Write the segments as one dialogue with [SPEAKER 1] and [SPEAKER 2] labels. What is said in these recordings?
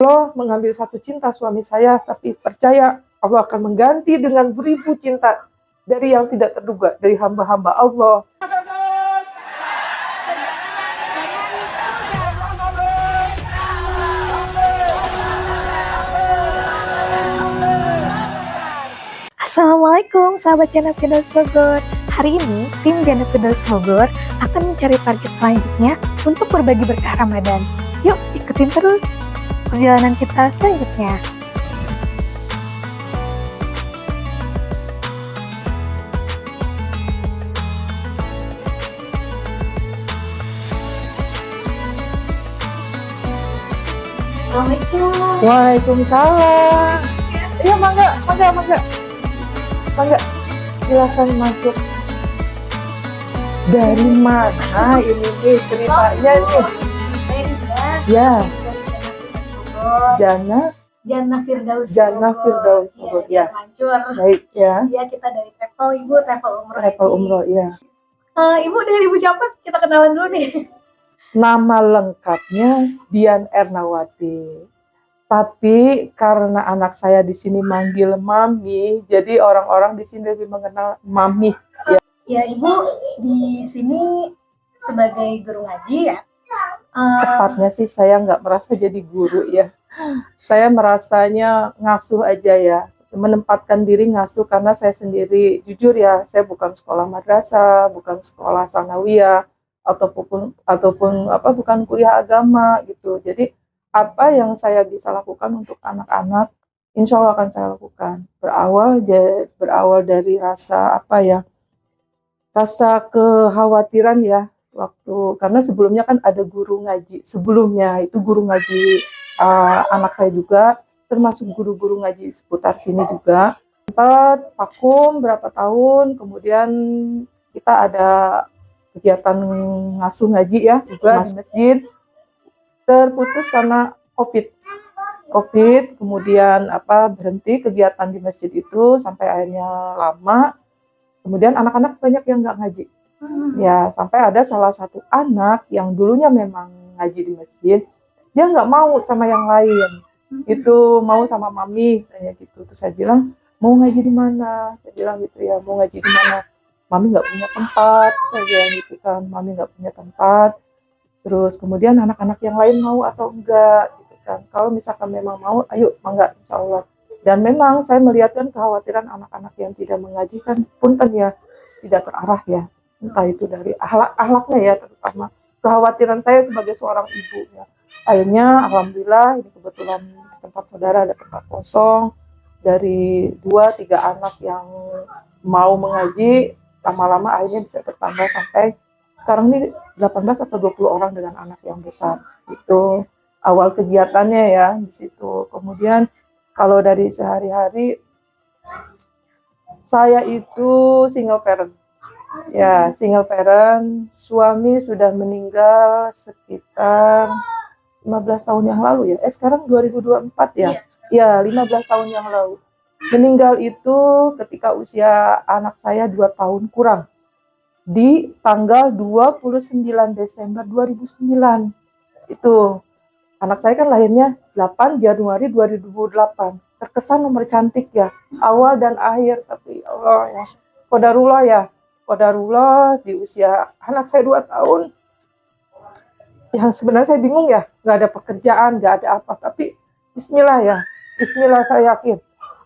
[SPEAKER 1] Allah mengambil satu cinta suami saya, tapi percaya Allah akan mengganti dengan beribu cinta dari yang tidak terduga, dari hamba-hamba Allah.
[SPEAKER 2] Assalamualaikum sahabat Jana Firdaus Bogor. Hari ini tim Jana Firdaus Bogor akan mencari target selanjutnya untuk berbagi berkah Ramadan. Yuk ikutin terus perjalanan kita selanjutnya.
[SPEAKER 3] Assalamualaikum.
[SPEAKER 1] Waalaikumsalam. Iya, mangga. Silakan masuk. Dari mana ini nih ceritanya nih? Ya.
[SPEAKER 3] Jana Firdaus.
[SPEAKER 1] Bogor, ya.
[SPEAKER 3] Mancur.
[SPEAKER 1] Baik ya.
[SPEAKER 3] Iya, kita dari Ibu travel umroh.
[SPEAKER 1] Travel umroh, ya.
[SPEAKER 3] Ibu dengan Ibu siapa? Kita kenalan dulu nih.
[SPEAKER 1] Nama lengkapnya Dian Ernawati. Tapi karena anak saya di sini manggil Mami, jadi orang-orang di sini lebih mengenal Mami.
[SPEAKER 3] Ya, Ibu di sini sebagai guru ngaji ya.
[SPEAKER 1] Tepatnya sih saya nggak merasa jadi guru ya. Saya merasanya ngasuh aja ya. Menempatkan diri ngasuh karena saya sendiri, jujur ya, saya bukan sekolah madrasah, bukan sekolah sanawiyah, ataupun bukan kuliah agama gitu. Jadi apa yang saya bisa lakukan untuk anak-anak, insya Allah akan saya lakukan. Berawal dari rasa rasa kekhawatiran ya, karena sebelumnya kan ada guru ngaji. Sebelumnya itu guru ngaji anak saya juga, termasuk guru-guru ngaji seputar sini juga. Sempat vakum berapa tahun, kemudian kita ada kegiatan ngasuh ngaji ya juga di masjid, terputus karena COVID, kemudian berhenti kegiatan di masjid itu sampai akhirnya lama. Kemudian anak-anak banyak yang nggak ngaji, ya sampai ada salah satu anak yang dulunya memang ngaji di masjid, dia nggak mau sama yang lain, itu mau sama Mami kayak gitu. Terus saya bilang, mau ngaji di mana? Saya bilang gitu ya, mau ngaji di mana? Mami nggak punya tempat, saya bilang gitu kan, Mami nggak punya tempat. Terus kemudian anak-anak yang lain mau atau enggak gitu kan. Kalau misalkan memang mau, ayo mangga insya Allah. Dan memang saya melihatkan kekhawatiran anak-anak yang tidak mengaji kan punten ya, tidak terarah ya. Entah itu dari akhlaknya ya, terutama kekhawatiran saya sebagai seorang ibu ya. Akhirnya alhamdulillah ini kebetulan tempat saudara ada tempat kosong, dari 2-3 anak yang mau mengaji, lama-lama akhirnya bisa bertambah sampai sekarang ini 18 atau 20 orang dengan anak yang besar. Itu awal kegiatannya ya di situ. Kemudian kalau dari sehari-hari, saya itu single parent. Ya, single parent. Suami sudah meninggal sekitar 15 tahun yang lalu ya. Sekarang 2024 ya. Ya, 15 tahun yang lalu. Meninggal itu ketika usia anak saya 2 tahun kurang. Di tanggal 29 Desember 2009. Itu anak saya kan lahirnya 8 Januari 2008. Terkesan nomor cantik ya, awal dan akhir, tapi Allah ya, qadarullah di usia anak saya 2 tahun. Yang sebenarnya saya bingung ya, nggak ada pekerjaan, nggak ada apa, tapi bismillah ya, bismillah saya yakin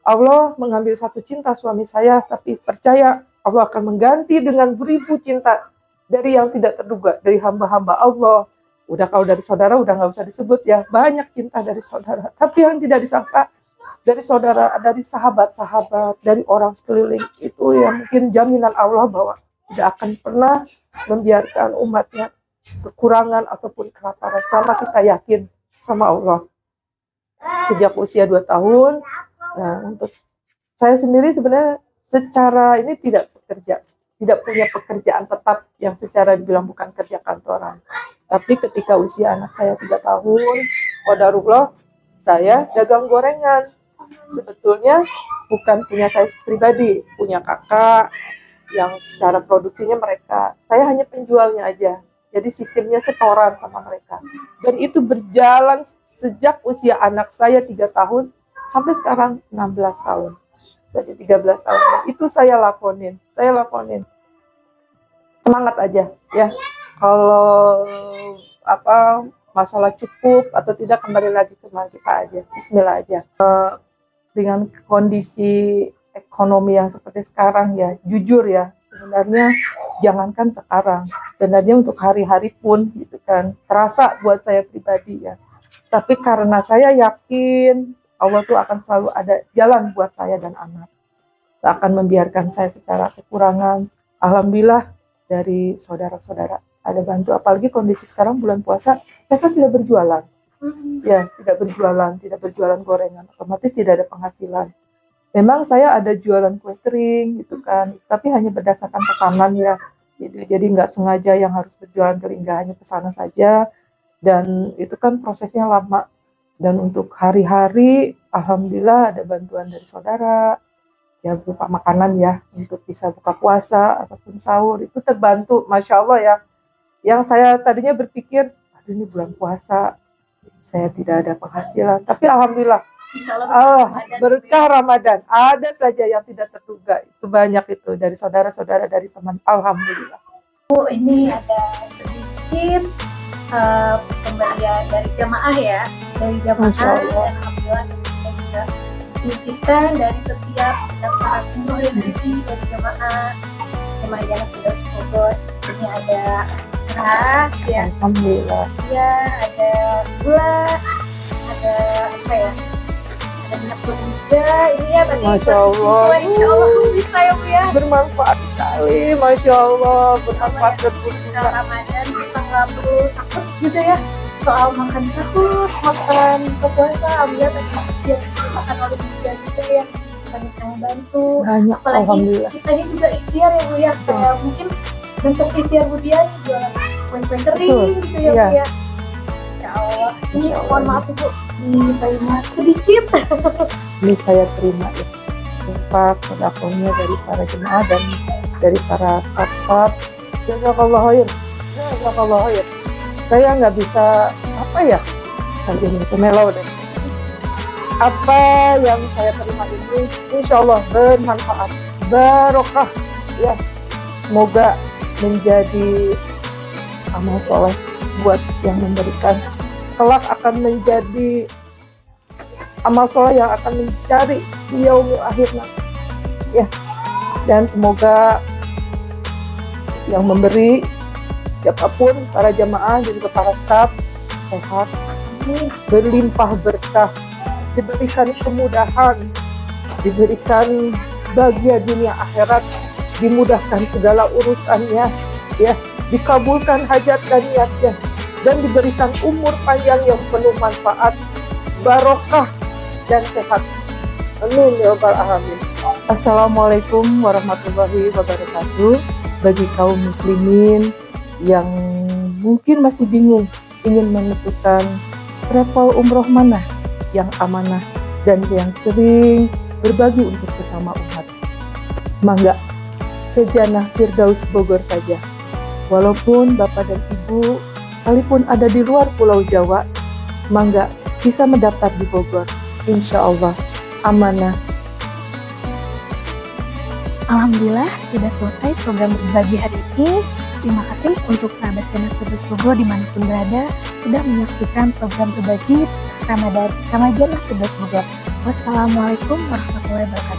[SPEAKER 1] Allah mengambil satu cinta suami saya, tapi percaya Allah akan mengganti dengan beribu cinta dari yang tidak terduga, dari hamba-hamba Allah. Udah kalau dari saudara udah nggak usah disebut ya, banyak cinta dari saudara. Tapi yang tidak disangka dari saudara, dari sahabat-sahabat, dari orang sekeliling itu yang mungkin jaminan Allah bahwa tidak akan pernah membiarkan umatnya kekurangan ataupun kelaparan sama kita yakin sama Allah. Sejak usia 2 tahun, nah untuk saya sendiri sebenarnya secara ini tidak punya pekerjaan tetap yang secara dibilang bukan kerja kantoran. Tapi ketika usia anak saya 3 tahun, qadarullah saya dagang gorengan. Sebetulnya bukan punya saya pribadi, punya kakak yang secara produksinya mereka. Saya hanya penjualnya aja. Jadi sistemnya setoran sama mereka. Dan itu berjalan sejak usia anak saya 3 tahun sampai sekarang 16 tahun. Jadi 13 tahun. Itu saya lakonin. Semangat aja ya. Kalau masalah cukup atau tidak, kembali lagi ke kita aja. Bismillah aja. Dengan kondisi ekonomi yang seperti sekarang ya, jujur ya, sebenarnya jangankan sekarang, sebenarnya untuk hari-hari pun gitu kan, terasa buat saya pribadi ya. Tapi karena saya yakin Allah tuh akan selalu ada jalan buat saya dan anak. Tak akan membiarkan saya secara kekurangan. Alhamdulillah dari saudara-saudara ada bantu, apalagi kondisi sekarang bulan puasa, saya kan tidak berjualan. Ya, tidak berjualan gorengan, otomatis tidak ada penghasilan. Memang saya ada jualan kue kering gitu kan, tapi hanya berdasarkan pesanan ya. Jadi nggak sengaja yang harus berjualan kering, nggak hanya pesanan saja. Dan itu kan prosesnya lama. Dan untuk hari-hari, alhamdulillah ada bantuan dari saudara, ya berupa makanan ya, untuk bisa buka puasa ataupun sahur, itu terbantu, Masya Allah ya. Yang saya tadinya berpikir, aduh ini bulan puasa, saya tidak ada penghasilan. Tapi alhamdulillah, berkah Ramadan. Ada saja yang tidak terduga. Itu banyak itu dari saudara-saudara, dari teman. Alhamdulillah.
[SPEAKER 3] Ini ada sedikit pemberian dari jamaah ya. Dari jamaah. Dan alhamdulillah kita juga mengisikan dari setiap pendaftaran umroh yang dari jamaah Jannah Firdaus Bogor. Ini ada beras ya,
[SPEAKER 1] alhamdulillah
[SPEAKER 3] ya, ada gula, ada apa ya, ada minyak goreng juga. Ini ya tadi
[SPEAKER 1] Masya Allah,
[SPEAKER 3] Insya Allah bisa ya Bu ya,
[SPEAKER 1] bermanfaat sekali, Masya Allah, bermanfaat berguna.
[SPEAKER 3] Ramadan kita nggak perlu takut gitu ya soal makan sahur, makan kepuasa. Alhamdulillah tadi ya makan oleh juga gitu ya, banyak yang bantu.
[SPEAKER 1] Banyak,
[SPEAKER 3] Apalagi
[SPEAKER 1] alhamdulillah.
[SPEAKER 3] kita ini juga ikhtiar ya Bu ya, kayak mungkin bentuk ikhtiar Bu Dian jualan kue-kue kering gitu ya Bu ya. Ya Allah, ini mohon maaf Bu, diterima sedikit.
[SPEAKER 1] Ini saya terima ya, infak sedekahnya dari para jemaah dan dari para staf-staf. Jazakallah khair. Saya nggak bisa saya ini melau deh. Apa yang saya terima ini, insya Allah bermanfaat, barokah ya. Semoga menjadi amal soleh buat yang memberikan, kelak akan menjadi amal soleh yang akan mencari di yaumul akhir nanti ya. Dan semoga yang memberi, siapapun, para jamaah dan juga para staf, sehat, berlimpah berkah, diberikan kemudahan, diberikan bahagia dunia akhirat, dimudahkan segala urusannya ya, dikabulkan hajat dan niatnya, dan diberikan umur panjang yang penuh manfaat, barokah dan sehat. Amin ya rabbal alamin. Assalamualaikum warahmatullahi wabarakatuh. Bagi kaum muslimin yang mungkin masih bingung ingin menentukan travel umroh mana yang amanah dan yang sering berbagi untuk sesama umat, mangga ke Jannah Firdaus Bogor saja. Walaupun Bapak dan Ibu sekalipun ada di luar Pulau Jawa, mangga bisa mendaftar di Bogor. Insya Allah amanah.
[SPEAKER 2] Alhamdulillah sudah selesai program berbagi hari ini. Terima kasih untuk sahabat Jannah Firdaus Bogor dimanapun berada sudah menyaksikan program berbagi Ramadan sama Jannah Firdaus Bogor. Wassalamualaikum warahmatullahi wabarakatuh.